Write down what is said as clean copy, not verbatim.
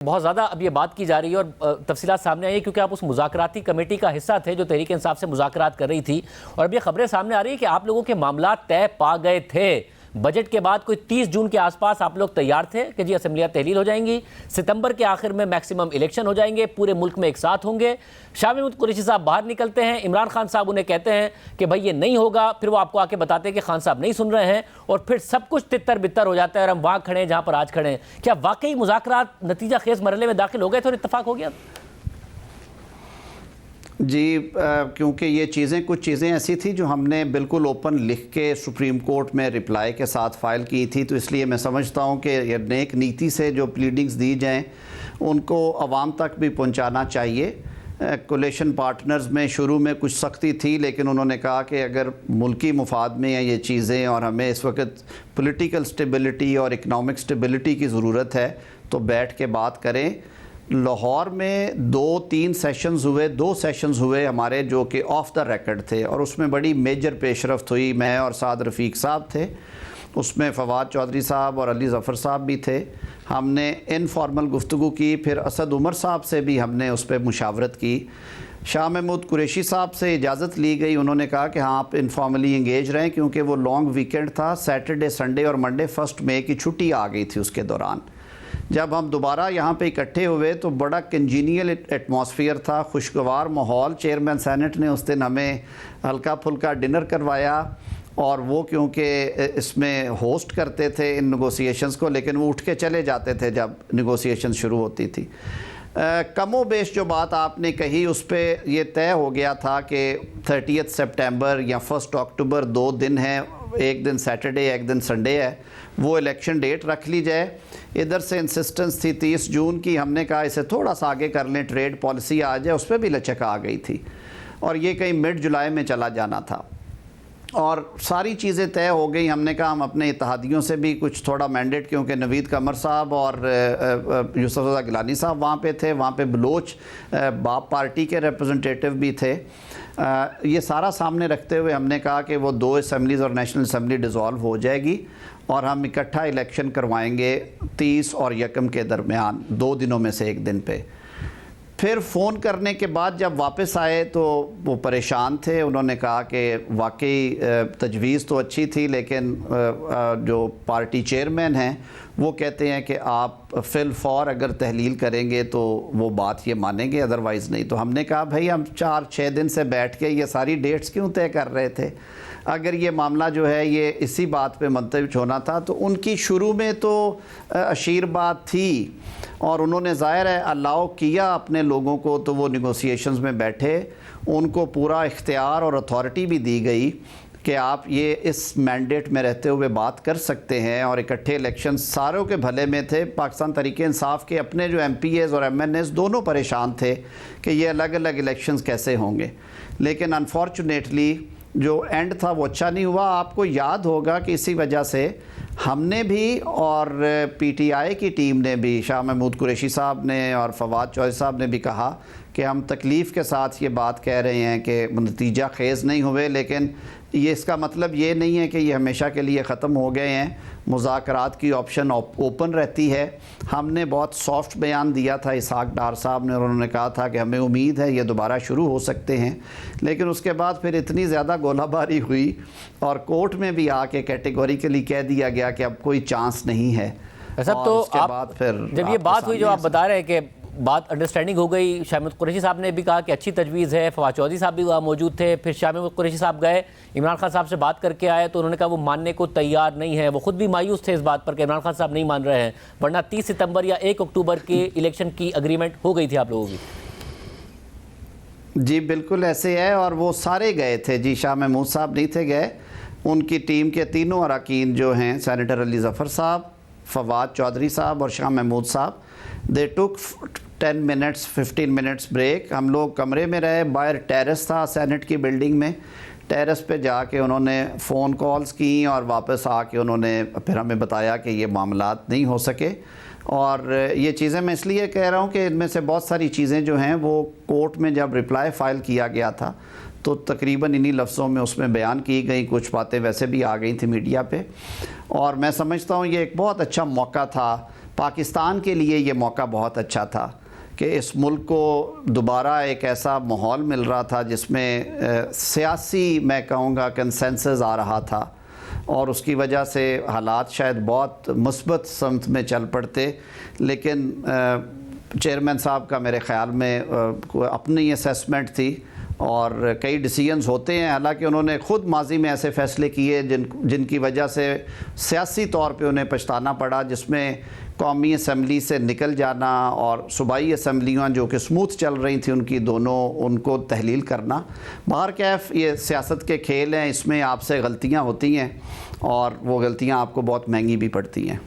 बहुत ज़्यादा अब ये बात की जा रही है और तफसीलात सामने आई है क्योंकि आप उस मुज़ाकराती कमेटी का हिस्सा थे जो तहरीक इंसाफ से मुज़ाकरात कर रही थी और अब ये खबरें सामने आ रही है कि आप लोगों के मामला तय पा गए थे। बजट के बाद कोई 30 जून के आसपास आप लोग तैयार थे कि जी असेंबलियाँ तहलील हो जाएंगी, सितंबर के आखिर में मैक्सिमम इलेक्शन हो जाएंगे, पूरे मुल्क में एक साथ होंगे। शाह महमूद कुरैशी साहब बाहर निकलते हैं, इमरान खान साहब उन्हें कहते हैं कि भाई ये नहीं होगा, फिर वो आपको आके बताते हैं कि खान साहब नहीं सुन रहे हैं और फिर सब कुछ तितर बितर हो जाता है और हम वहाँ खड़े हैं जहाँ पर आज खड़े हैं। क्या वाकई मुज़ाकरात नतीजा खेज मरहले में दाखिल हो गए थे और इत्तफाक हो गया? जी, क्योंकि ये चीज़ें कुछ चीज़ें ऐसी थी जो हमने बिल्कुल ओपन लिख के सुप्रीम कोर्ट में रिप्लाई के साथ फ़ाइल की थी, तो इसलिए मैं समझता हूँ कि नेक नीति से जो प्लीडिंग्स दी जाएं उनको आवाम तक भी पहुँचाना चाहिए। कोलेशन पार्टनर्स में शुरू में कुछ सख्ती थी, लेकिन उन्होंने कहा कि अगर मुल्की मुफाद में हैं ये चीज़ें और हमें इस वक्त पॉलिटिकल स्टेबिलिटी और इकनॉमिक स्टेबिलिटी की ज़रूरत है तो बैठ के बात करें। लाहौर में 2-3 सेशंस हुए, 2 सेशंस हुए हमारे जो कि ऑफ द रिकॉर्ड थे और उसमें बड़ी मेजर पेशरफ्त हुई। मैं और साद रफ़ीक साहब थे उसमें, फवाद चौधरी साहब और अली ज़फ़र साहब भी थे। हमने इनफॉर्मल गुफ्तगू की, फिर असद उमर साहब से भी हमने उस पर मुशावरत की। शाह महमूद कुरैशी साहब से इजाज़त ली गई, उन्होंने कहा कि हाँ आप इनफॉर्मली इंगेज रहें क्योंकि वो लॉन्ग वीकेंड था, सैटरडे संडे और मंडे 1 मई की छुट्टी आ गई थी उसके दौरान। जब हम दोबारा यहाँ पे इकट्ठे हुए तो बड़ा कंजीनियल एटमॉस्फेयर था, खुशगवार माहौल। चेयरमैन सेनेट ने उस दिन हमें हल्का फुल्का डिनर करवाया और वो क्योंकि इसमें होस्ट करते थे इन नेगोशिएशंस को, लेकिन वो उठ के चले जाते थे जब नेगोशिएशन शुरू होती थी। कमो बेश जो बात आपने कही उस पर यह तय हो गया था कि 30 सितंबर या 1 अक्टूबर 2 दिन हैं, एक दिन सैटरडे एक दिन संडे है, वो इलेक्शन डेट रख ली जाए। इधर से इंसिस्टेंस थी 30 जून की, हमने कहा इसे थोड़ा सा आगे कर लें, ट्रेड पॉलिसी आ जाए, उस पर भी लचक आ गई थी और ये कहीं मिड जुलाई में चला जाना था और सारी चीज़ें तय हो गई। हमने कहा हम अपने इत्तेहादियों से भी कुछ थोड़ा मैंडेट, क्योंकि नवीद कमर साहब और यूसुफ रज़ा गिलानी साहब वहाँ पे थे, वहाँ पे बलोच बाप पार्टी के रिप्रेजेंटेटिव भी थे। ये सारा सामने रखते हुए हमने कहा कि वो 2 असम्बलीज़ और नेशनल असम्बली डिज़ोल्व हो जाएगी और हम इकट्ठा इलेक्शन करवाएंगे 30 और 1 के दरमियान, 2 दिनों में से एक दिन पे। फिर फ़ोन करने के बाद जब वापस आए तो वो परेशान थे, उन्होंने कहा कि वाकई तजवीज़ तो अच्छी थी लेकिन जो पार्टी चेयरमैन हैं वो कहते हैं कि आप फिल फॉर अगर तहलील करेंगे तो वो बात ये मानेंगे, अदरवाइज़ नहीं। तो हमने कहा भाई हम 4-6 दिन से बैठ के ये सारी डेट्स क्यों तय कर रहे थे, अगर ये मामला जो है ये इसी बात पे मुंतविज होना था। तो उनकी शुरू में तो अशीर बात थी और उन्होंने ज़ाहिर है अलाउ किया अपने लोगों को, तो वो निगोसिएशंस में बैठे, उनको पूरा इख्तियार और अथॉरिटी भी दी गई कि आप ये इस मैंडेट में रहते हुए बात कर सकते हैं और इकट्ठे इलेक्शन सारों के भले में थे। पाकिस्तान तहरीक इंसाफ के अपने जो MPAs और MNAs दोनों परेशान थे कि ये अलग अलग इलेक्शंस कैसे होंगे, लेकिन अनफॉर्चुनेटली जो एंड था वो अच्छा नहीं हुआ। आपको याद होगा कि इसी वजह से हमने भी और PTI की टीम ने भी, शाह महमूद कुरैशी साहब ने और फवाद चौधरी साहब ने भी कहा कि हम तकलीफ़ के साथ ये बात कह रहे हैं कि नतीजा खेज़ नहीं हुए, लेकिन ये इसका मतलब ये नहीं है कि ये हमेशा के लिए ख़त्म हो गए हैं। मुज़ाकरात की ऑप्शन ओपन रहती है। हमने बहुत सॉफ्ट बयान दिया था इसहाक डार साहब ने और उन्होंने कहा था कि हमें उम्मीद है ये दोबारा शुरू हो सकते हैं, लेकिन उसके बाद फिर इतनी ज़्यादा गोलाबारी हुई और कोर्ट में भी आके कैटेगोरिकली कह दिया गया कि अब कोई चांस नहीं है। सब तो उसके बाद फिर जब ये बात हुई जो आप बता रहे हैं कि बात अंडरस्टैंडिंग हो गई, शाह महमूद कुरैशी साहब ने भी कहा कि अच्छी तजवीज़ है, फवाद चौधरी साहब भी वहाँ मौजूद थे, फिर शाह महमूद कुरैशी साहब गए, इमरान खान साहब से बात करके आए तो उन्होंने कहा वो मानने को तैयार नहीं है। वो खुद भी मायूस थे इस बात पर कि इमरान खान साहब नहीं मान रहे हैं, वरना 30 सितंबर या 1 अक्टूबर के इलेक्शन की अग्रीमेंट हो गई थी आप लोगों की। जी बिल्कुल ऐसे है और वो सारे गए थे जी, शाह महमूद साहब नहीं थे गए, उनकी टीम के तीनों अरकान जो हैं सेनेटर अली ज़फ़र साहब, फवाद चौधरी साहब और शाह महमूद साहब, दे टुक 10 मिनट्स 15 मिनट्स ब्रेक। हम लोग कमरे में रहे, बाहर टेरेस था सेनेट की बिल्डिंग में, टेरेस पे जाके उन्होंने फ़ोन कॉल्स की और वापस आके उन्होंने फिर हमें बताया कि ये मामलात नहीं हो सके। और ये चीज़ें मैं इसलिए कह रहा हूँ कि इनमें से बहुत सारी चीज़ें जो हैं वो कोर्ट में जब रिप्लाई फ़ाइल किया गया था तो तकरीबन इन्हीं लफ्ज़ों में उसमें बयान की गई, कुछ बातें वैसे भी आ गई थी मीडिया पे। और मैं समझता हूँ ये एक बहुत अच्छा मौका था पाकिस्तान के लिए ये मौका बहुत अच्छा था कि इस मुल्क को दोबारा एक ऐसा माहौल मिल रहा था जिसमें सियासी मैं कहूँगा कंसेंसस आ रहा था और उसकी वजह से हालात शायद बहुत मुस्बत समत में चल पड़ते, लेकिन चेयरमैन साहब का मेरे ख़्याल में अपनी असेसमेंट थी और कई डिसीजंस होते हैं। हालांकि उन्होंने ख़ुद माजी में ऐसे फ़ैसले किए जिनकी वजह से सियासी तौर पे उन्हें पछताना पड़ा, जिसमें कौमी असम्बली से निकल जाना और सूबाई असम्बलियाँ जो कि स्मूथ चल रही थी उनकी दोनों उनको तहलील करना। बहरकैफ ये सियासत के खेल हैं, इसमें आपसे गलतियाँ होती हैं और वो गलतियाँ आपको बहुत महंगी भी पड़ती हैं।